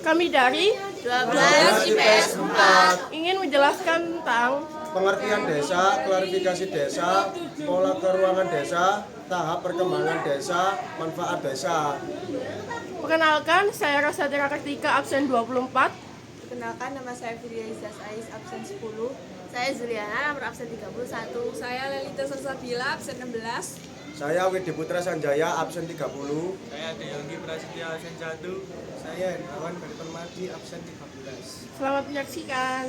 Kami dari 12 IPS 4. ingin menjelaskan tentang Pengertian desa, klarifikasi desa, pola keuangan desa, tahap perkembangan desa, manfaat desa. perkenalkan, saya Rasatira Kartika, absen 24. Perkenalkan, nama saya Firya Izzas Ais, absen 10. Saya Zuliana, nomor absen 31. Saya Lelita Sersabila, absen 16. Saya Widi Putra Sanjaya, absen 30. Saya Deyogi Prasetya, absen 1. Saya Hendrawan Permadi, absen 13. Selamat menyaksikan.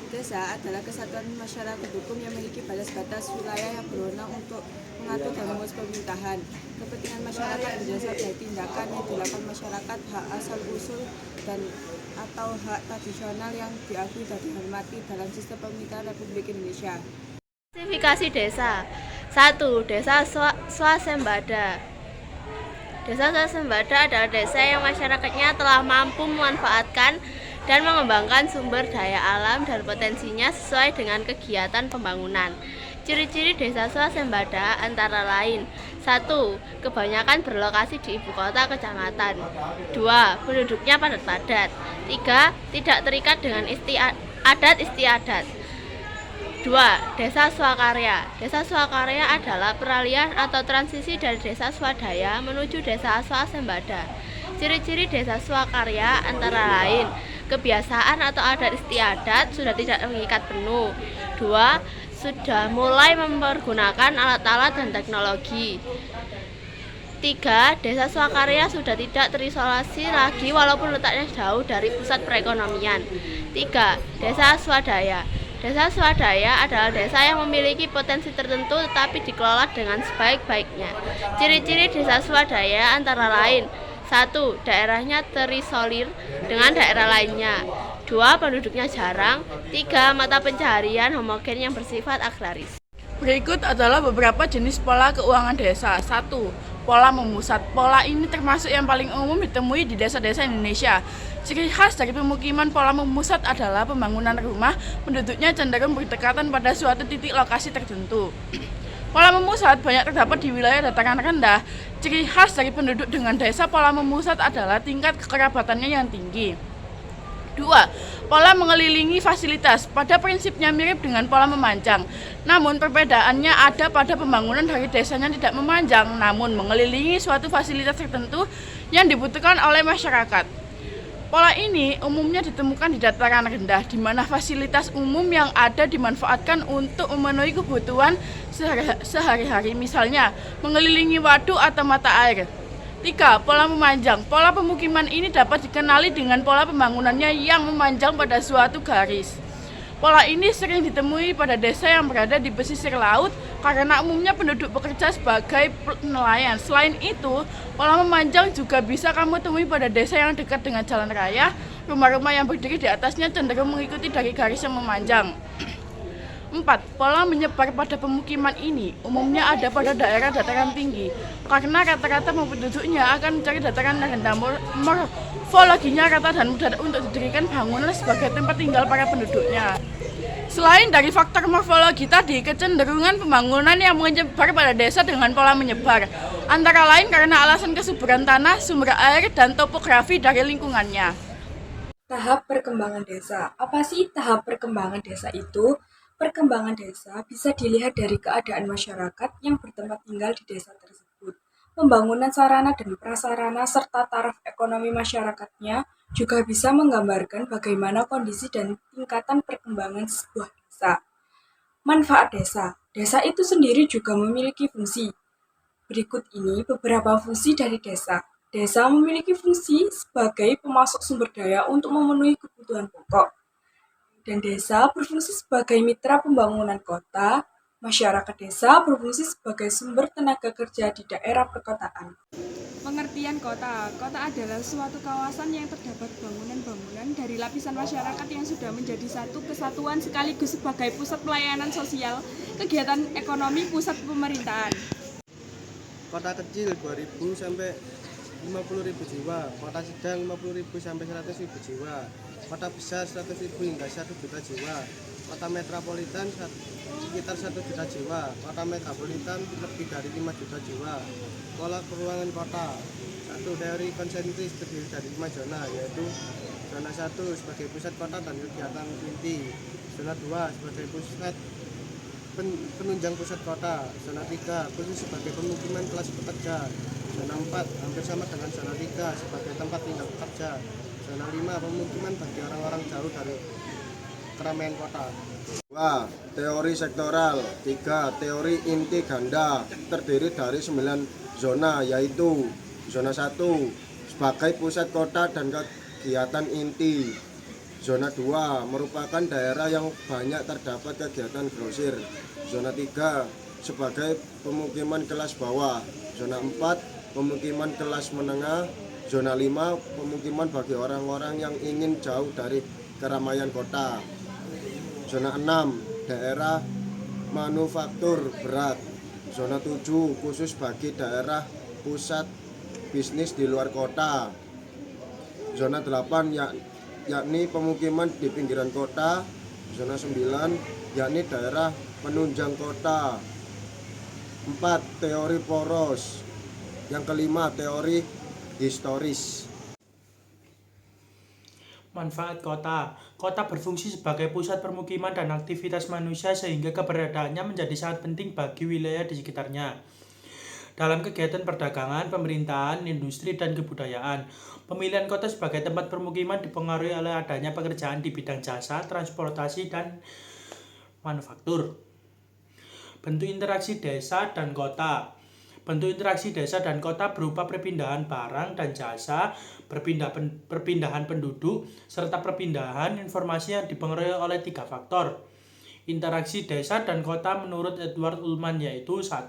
Desa adalah kesatuan masyarakat hukum yang memiliki batas wilayah yang berwenang untuk mengatur dan mengurus pemerintahan. Kepentingan masyarakat berdasar dari tindakan yang dilakukan masyarakat, hak asal-usul dan atau hak tradisional yang diakui dan dihormati dalam sistem pemerintahan Republik Indonesia. Klasifikasi desa. 1. Desa swasembada. Desa swasembada adalah desa yang masyarakatnya telah mampu memanfaatkan dan mengembangkan sumber daya alam dan potensinya sesuai dengan kegiatan pembangunan. Ciri-ciri desa swasembada antara lain: 1. Kebanyakan berlokasi di ibu kota kecamatan. 2. Penduduknya padat-padat. 3. Tidak terikat dengan adat istiadat. 2. Desa swakarya. Desa swakarya adalah peralihan atau transisi dari desa swadaya menuju desa swasembada. Ciri-ciri desa swakarya antara lain: kebiasaan atau adat istiadat sudah tidak mengikat penuh. 2. Sudah mulai mempergunakan alat-alat dan teknologi. 3. Desa swakarya sudah tidak terisolasi lagi walaupun letaknya jauh dari pusat perekonomian. 3. Desa swadaya. Desa swadaya adalah desa yang memiliki potensi tertentu tetapi dikelola dengan sebaik-baiknya. Ciri-ciri desa swadaya antara lain: 1. Daerahnya terisolir dengan daerah lainnya. 2. Penduduknya jarang. 3. Mata pencaharian homogen yang bersifat agraris. Berikut adalah beberapa jenis pola keuangan desa. 1. Pola memusat. Pola ini termasuk yang paling umum ditemui di desa-desa Indonesia. Ciri khas dari pemukiman pola memusat adalah pembangunan rumah penduduknya cenderung berdekatan pada suatu titik lokasi tertentu. Pola memusat banyak terdapat di wilayah dataran rendah. Ciri khas dari penduduk dengan desa pola memusat adalah tingkat kekerabatannya yang tinggi. 2. Pola mengelilingi fasilitas. Pada prinsipnya mirip dengan pola memanjang. Namun perbedaannya ada pada pembangunan dari desanya tidak memanjang, namun mengelilingi suatu fasilitas tertentu yang dibutuhkan oleh masyarakat. Pola ini umumnya ditemukan di dataran rendah, di mana fasilitas umum yang ada dimanfaatkan untuk memenuhi kebutuhan sehari-hari, misalnya mengelilingi waduk atau mata air. 3. Pola memanjang. Pola pemukiman ini dapat dikenali dengan pola pembangunannya yang memanjang pada suatu garis. Pola ini sering ditemui pada desa yang berada di pesisir laut karena umumnya penduduk bekerja sebagai nelayan. Selain itu, pola memanjang juga bisa kamu temui pada desa yang dekat dengan jalan raya. Rumah-rumah yang berdiri di atasnya cenderung mengikuti dari garis yang memanjang. 4. Pola menyebar pada pemukiman ini umumnya ada pada daerah dataran tinggi karena rata-rata penduduknya akan mencari dataran rendah. Morfologinya rata dan mudah untuk didirikan bangunan sebagai tempat tinggal para penduduknya. Selain dari faktor morfologi tadi, kecenderungan pembangunan yang menyebar pada desa dengan pola menyebar antara lain karena alasan kesuburan tanah, sumber air, dan topografi dari lingkungannya. Tahap perkembangan desa. Apa sih tahap perkembangan desa itu? Perkembangan desa bisa dilihat dari keadaan masyarakat yang bertempat tinggal di desa tersebut. Pembangunan sarana dan prasarana serta taraf ekonomi masyarakatnya juga bisa menggambarkan bagaimana kondisi dan tingkatan perkembangan sebuah desa. Manfaat desa. Desa itu sendiri juga memiliki fungsi. Berikut ini beberapa fungsi dari desa. Desa memiliki fungsi sebagai pemasok sumber daya untuk memenuhi kebutuhan pokok. Dan desa berfungsi sebagai mitra pembangunan kota. Masyarakat desa berfungsi sebagai sumber tenaga kerja di daerah perkotaan. Pengertian kota. Kota adalah suatu kawasan yang terdapat bangunan-bangunan dari lapisan masyarakat yang sudah menjadi satu kesatuan sekaligus sebagai pusat pelayanan sosial, kegiatan ekonomi, pusat pemerintahan. Kota kecil 2.000 sampai 50.000 jiwa, kota sedang 50.000 sampai 100.000 jiwa, kota besar 100.000 hingga 1 juta jiwa, kota metropolitan sekitar 1 juta jiwa, kota megapolitan lebih dari 5 juta jiwa. Pola keuangan kota. Satu, teori konsentris terdiri dari 5 zona, yaitu zona 1 sebagai pusat kota dan kegiatan inti, zona 2 sebagai pusat penunjang pusat kota, zona 3 khusus sebagai pemukiman kelas pekerja, zona 4 hampir sama dengan zona 3 sebagai tempat tinggal pekerja, zona 5 pemukiman bagi orang-orang jauh dari keramaian kota. 2. Teori sektoral. 3. Teori inti ganda terdiri dari 9 zona, yaitu zona 1 sebagai pusat kota dan kegiatan inti, zona 2 merupakan daerah yang banyak terdapat kegiatan grosir, zona 3 sebagai pemukiman kelas bawah, zona 4 pemukiman kelas menengah, zona 5 pemukiman bagi orang-orang yang ingin jauh dari keramaian kota, zona 6 daerah manufaktur berat, zona 7 khusus bagi daerah pusat bisnis di luar kota, zona 8 yakni pemukiman di pinggiran kota, zona 9 yakni daerah penunjang kota. 4. Teori poros. Yang kelima, teori historis. Manfaat kota. Kota berfungsi sebagai pusat permukiman dan aktivitas manusia sehingga keberadaannya menjadi sangat penting bagi wilayah di sekitarnya. Dalam kegiatan perdagangan, pemerintahan, industri, dan kebudayaan, pemilihan kota sebagai tempat permukiman dipengaruhi oleh adanya pekerjaan di bidang jasa, transportasi, dan manufaktur. Bentuk interaksi desa dan kota. Bentuk interaksi desa dan kota berupa perpindahan barang dan jasa, perpindahan penduduk, serta perpindahan informasi yang dipengaruhi oleh 3 faktor. Interaksi desa dan kota menurut Edward Ullman yaitu 1.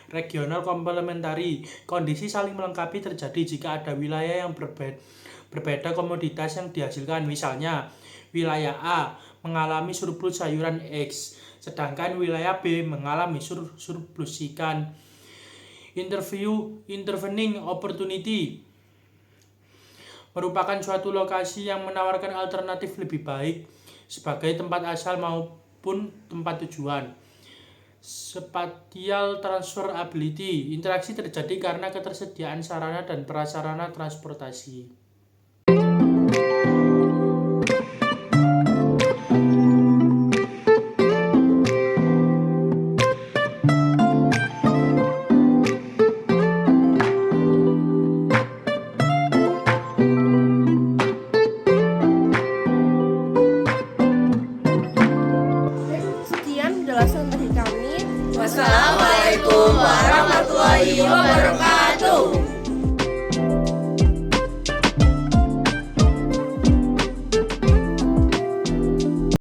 Regional komplementari. Kondisi saling melengkapi terjadi jika ada wilayah yang berbeda komoditas yang dihasilkan. Misalnya, wilayah A mengalami surplus sayuran X, sedangkan wilayah B mengalami surplus ikan. Intervening opportunity merupakan suatu lokasi yang menawarkan alternatif lebih baik sebagai tempat asal maupun tempat tujuan. Spatial transferability. Interaksi terjadi karena ketersediaan sarana dan prasarana transportasi. Sekian penjelasan dari kami. Wassalamualaikum warahmatullahi wabarakatuh.